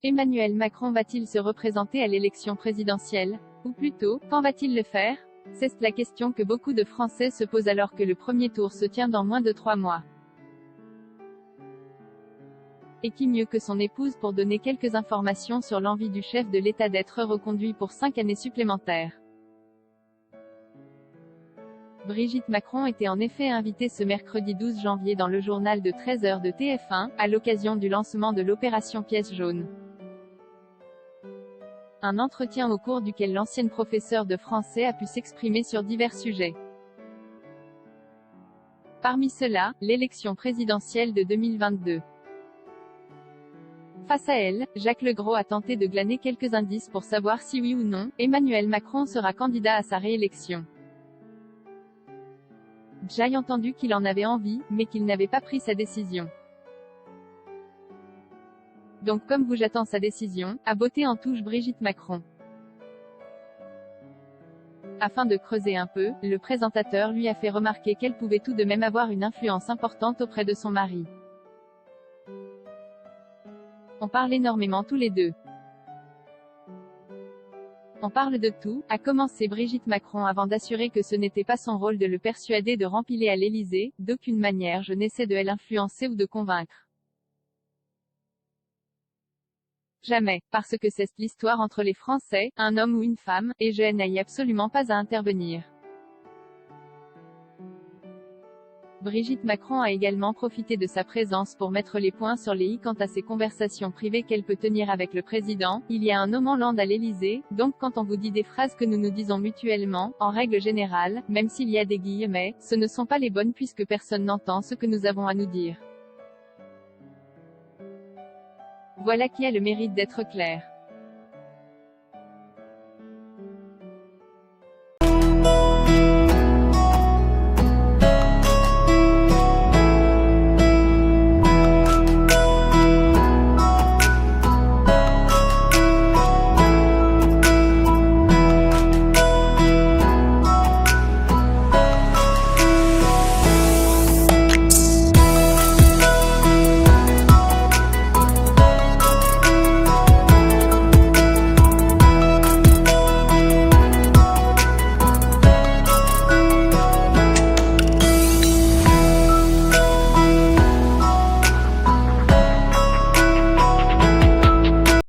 Emmanuel Macron va-t-il se représenter à l'élection présidentielle? Ou plutôt, quand va-t-il le faire? C'est la question que beaucoup de Français se posent alors que le premier tour se tient dans moins de 3 mois. Et qui mieux que son épouse pour donner quelques informations sur l'envie du chef de l'État d'être reconduit pour 5 années supplémentaires. Brigitte Macron était en effet invitée ce mercredi 12 janvier dans le journal de 13h de TF1, à l'occasion du lancement de l'opération Pièce jaune. Un entretien au cours duquel l'ancienne professeure de français a pu s'exprimer sur divers sujets. Parmi ceux-là, l'élection présidentielle de 2022. Face à elle, Jacques Legros a tenté de glaner quelques indices pour savoir si oui ou non, Emmanuel Macron sera candidat à sa réélection. J'ai entendu qu'il en avait envie, mais qu'il n'avait pas pris sa décision. Donc comme vous j'attends sa décision, a botté en touche Brigitte Macron. Afin de creuser un peu, le présentateur lui a fait remarquer qu'elle pouvait tout de même avoir une influence importante auprès de son mari. On parle énormément tous les deux. On parle de tout, a commencé Brigitte Macron avant d'assurer que ce n'était pas son rôle de le persuader de rempiler à l'Élysée. D'aucune manière je n'essaie de l'influencer ou de convaincre. Jamais, parce que c'est l'histoire entre les Français, un homme ou une femme, et je n'ai absolument pas à intervenir. Brigitte Macron a également profité de sa présence pour mettre les points sur les i quant à ses conversations privées qu'elle peut tenir avec le président. Il y a un no man's land à l'Élysée, donc quand on vous dit des phrases que nous nous disons mutuellement, en règle générale, même s'il y a des guillemets, ce ne sont pas les bonnes puisque personne n'entend ce que nous avons à nous dire. Voilà qui a le mérite d'être clair.